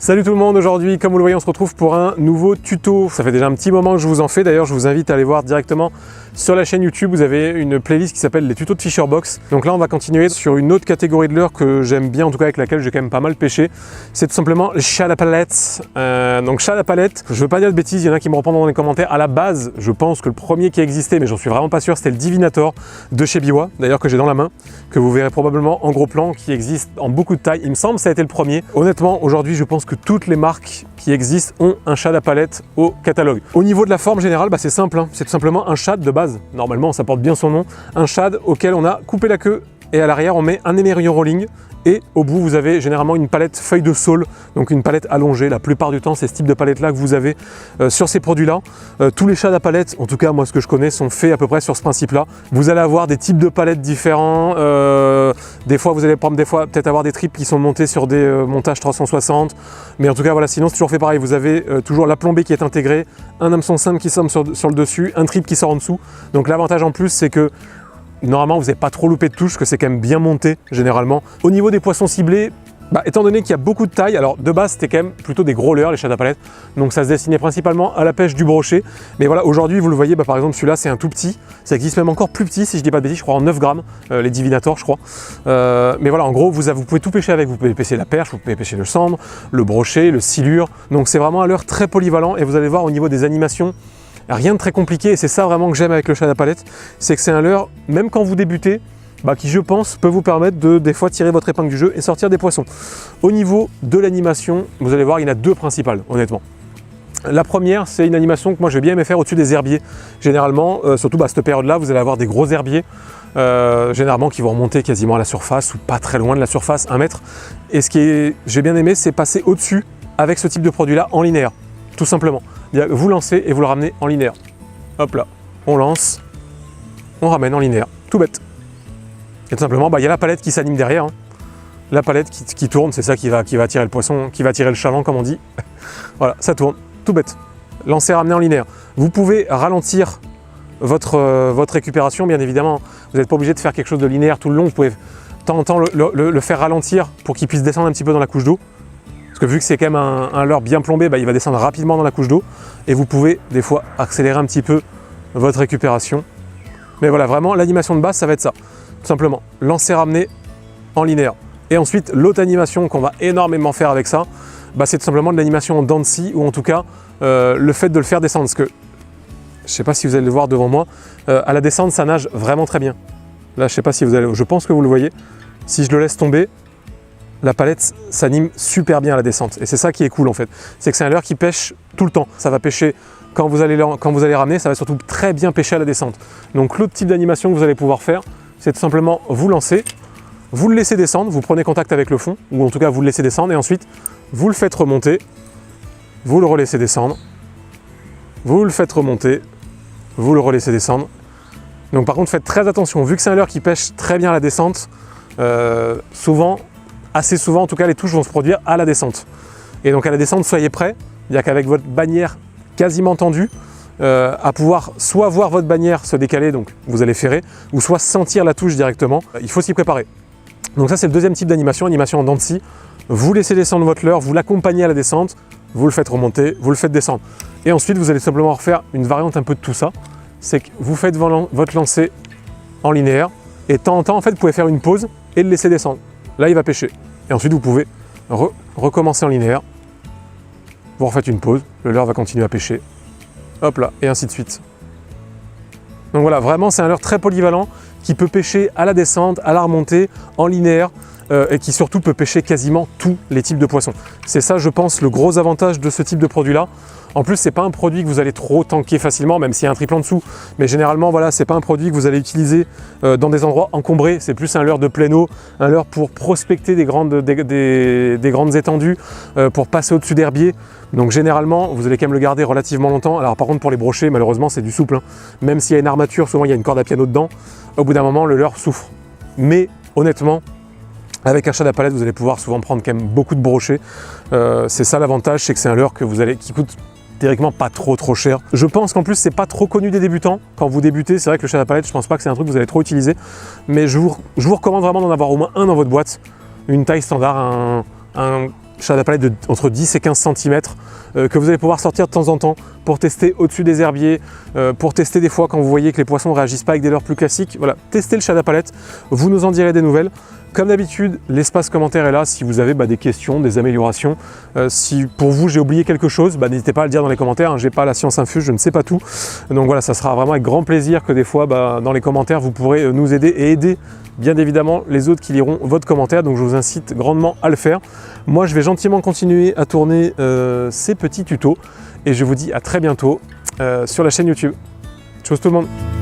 Salut tout le monde, aujourd'hui comme vous le voyez on se retrouve pour un nouveau tuto. Ça fait déjà un petit moment que je vous en fais, d'ailleurs je vous invite à aller voir directement sur la chaîne YouTube, vous avez une playlist qui s'appelle les tutos de Fisherbox. Donc là on va continuer sur une autre catégorie de leurre que j'aime bien, en tout cas avec laquelle j'ai quand même pas mal pêché. C'est tout simplement le chat à palette. Donc chat à palette, je veux pas dire de bêtises, il y en a qui me reprendront dans les commentaires. À la base, je pense que le premier qui existait, mais j'en suis vraiment pas sûr, c'était le Divinator de chez Biwa, d'ailleurs que j'ai dans la main, que vous verrez probablement en gros plan, qui existe en beaucoup de tailles. Il me semble que ça a été le premier. Honnêtement, aujourd'hui je pense que toutes les marques qui existent ont un shad à palette au catalogue. Au niveau de la forme générale, c'est simple, c'est tout simplement un shad de base. Normalement, ça porte bien son nom. Un shad auquel on a coupé la queue et à l'arrière, on met un émerillon rolling. Et au bout, vous avez généralement une palette feuille de saule, donc une palette allongée. La plupart du temps, c'est ce type de palette-là que vous avez sur ces produits-là. Tous les shads à palette, en tout cas moi ce que je connais, sont faits à peu près sur ce principe-là. Vous allez avoir des types de palettes différents. Des fois, vous allez peut-être avoir des tripes qui sont montées sur des montages 360. Mais en tout cas, voilà, sinon c'est toujours fait pareil. Vous avez toujours la plombée qui est intégrée, un hameçon simple qui sort sur le dessus, un trip qui sort en dessous. Donc l'avantage en plus, c'est que normalement, vous n'avez pas trop loupé de touches, que c'est quand même bien monté généralement. Au niveau des poissons ciblés, étant donné qu'il y a beaucoup de tailles, alors de base c'était quand même plutôt des gros leurres les shads à palette, donc ça se destinait principalement à la pêche du brochet. Mais voilà, aujourd'hui vous le voyez, par exemple celui-là c'est un tout petit, ça existe même encore plus petit si je dis pas de bêtises, je crois en 9 grammes, les Divinator je crois. Mais voilà, en gros vous pouvez tout pêcher avec, vous pouvez pêcher la perche, vous pouvez pêcher le cendre, le brochet, le silure, donc c'est vraiment un leurre très polyvalent. Et vous allez voir au niveau des animations, rien de très compliqué, et c'est ça vraiment que j'aime avec le shad à palette, c'est que c'est un leurre, même quand vous débutez, qui je pense peut vous permettre de des fois tirer votre épingle du jeu et sortir des poissons. Au niveau de l'animation, vous allez voir, il y en a deux principales honnêtement. La première, c'est une animation que moi j'ai bien aimé faire au-dessus des herbiers. Généralement, surtout cette période-là, vous allez avoir des gros herbiers, généralement qui vont remonter quasiment à la surface ou pas très loin de la surface, 1 mètre. Et ce que j'ai bien aimé, c'est passer au-dessus avec ce type de produit-là en linéaire, tout simplement. Vous lancez et vous le ramenez en linéaire. Hop là, on lance, on ramène en linéaire, tout bête. Et tout simplement, il y a la palette qui s'anime derrière. La palette qui tourne, c'est ça qui va attirer le poisson, qui va attirer le chaland comme on dit. Voilà, ça tourne, tout bête. Lancer, ramener en linéaire. Vous pouvez ralentir votre récupération, bien évidemment. Vous n'êtes pas obligé de faire quelque chose de linéaire tout le long. Vous pouvez de temps en temps le faire ralentir pour qu'il puisse descendre un petit peu dans la couche d'eau. Parce que vu que c'est quand même un leurre bien plombé, il va descendre rapidement dans la couche d'eau. Et vous pouvez des fois accélérer un petit peu votre récupération. Mais voilà, vraiment l'animation de base, ça va être ça. Tout simplement, lancer, ramener en linéaire. Et ensuite, l'autre animation qu'on va énormément faire avec ça, c'est tout simplement de l'animation en dents de scie, ou en tout cas, le fait de le faire descendre. Parce que, je ne sais pas si vous allez le voir devant moi, à la descente, ça nage vraiment très bien. Là, je ne sais pas si vous allez, je pense que vous le voyez. Si je le laisse tomber, la palette s'anime super bien à la descente. Et c'est ça qui est cool en fait. C'est que c'est un leurre qui pêche tout le temps. Ça va pêcher quand vous allez ramener, ça va surtout très bien pêcher à la descente. Donc l'autre type d'animation que vous allez pouvoir faire, c'est tout simplement vous lancer, vous le laissez descendre, vous prenez contact avec le fond, ou en tout cas vous le laissez descendre, et ensuite vous le faites remonter, vous le relaissez descendre, vous le faites remonter, vous le relaissez descendre. Donc par contre faites très attention, vu que c'est un leurre qui pêche très bien à la descente, assez souvent en tout cas les touches vont se produire à la descente. Et donc à la descente soyez prêts, c'est-à-dire qu'avec votre bannière quasiment tendue, à pouvoir soit voir votre bannière se décaler, donc vous allez ferrer, ou soit sentir la touche directement. Il faut s'y préparer. Donc ça c'est le deuxième type d'animation, animation en dents de scie. Vous laissez descendre votre leurre, vous l'accompagnez à la descente, vous le faites remonter, vous le faites descendre. Et ensuite vous allez simplement refaire une variante un peu de tout ça, c'est que vous faites votre lancer en linéaire, et de temps en temps en fait vous pouvez faire une pause et le laisser descendre. Là il va pêcher. Et ensuite vous pouvez recommencer en linéaire, vous refaites une pause, le leurre va continuer à pêcher. Hop là, et ainsi de suite. Donc voilà, vraiment c'est un leurre très polyvalent qui peut pêcher à la descente, à la remontée, en linéaire, et qui surtout peut pêcher quasiment tous les types de poissons. C'est ça, je pense, le gros avantage de ce type de produit-là. En plus, c'est pas un produit que vous allez trop tanker facilement, même s'il y a un triple en dessous. Mais généralement, voilà, c'est pas un produit que vous allez utiliser dans des endroits encombrés. C'est plus un leurre de plein eau, un leurre pour prospecter des grandes étendues, pour passer au-dessus d'herbiers. Donc généralement, vous allez quand même le garder relativement longtemps. Alors par contre, pour les brochets, malheureusement, c'est du souple, hein. Même s'il y a une armature, souvent il y a une corde à piano dedans. Au bout d'un moment, le leurre souffre. Mais honnêtement, avec un shad à palette, vous allez pouvoir souvent prendre quand même beaucoup de brochets. C'est ça l'avantage, c'est que c'est un leurre qui coûte théoriquement pas trop cher. Je pense qu'en plus c'est pas trop connu des débutants. Quand vous débutez, c'est vrai que le shad à palette, je pense pas que c'est un truc que vous allez trop utiliser, mais je vous recommande vraiment d'en avoir au moins un dans votre boîte, une taille standard, un chat à palette entre 10 et 15 cm que vous allez pouvoir sortir de temps en temps pour tester au-dessus des herbiers, pour tester des fois quand vous voyez que les poissons ne réagissent pas avec des leurres plus classiques. Voilà, testez le chat à palette, vous nous en direz des nouvelles. Comme d'habitude, l'espace commentaire est là si vous avez des questions, des améliorations. Si pour vous j'ai oublié quelque chose, n'hésitez pas à le dire dans les commentaires. J'ai pas la science infuse, je ne sais pas tout. Donc voilà, ça sera vraiment avec grand plaisir que des fois dans les commentaires vous pourrez nous aider et aider bien évidemment les autres qui liront votre commentaire. Donc je vous incite grandement à le faire. Moi je vais gentiment continuer à tourner ces petits tutos et je vous dis à très bientôt sur la chaîne YouTube. Ciao tout le monde.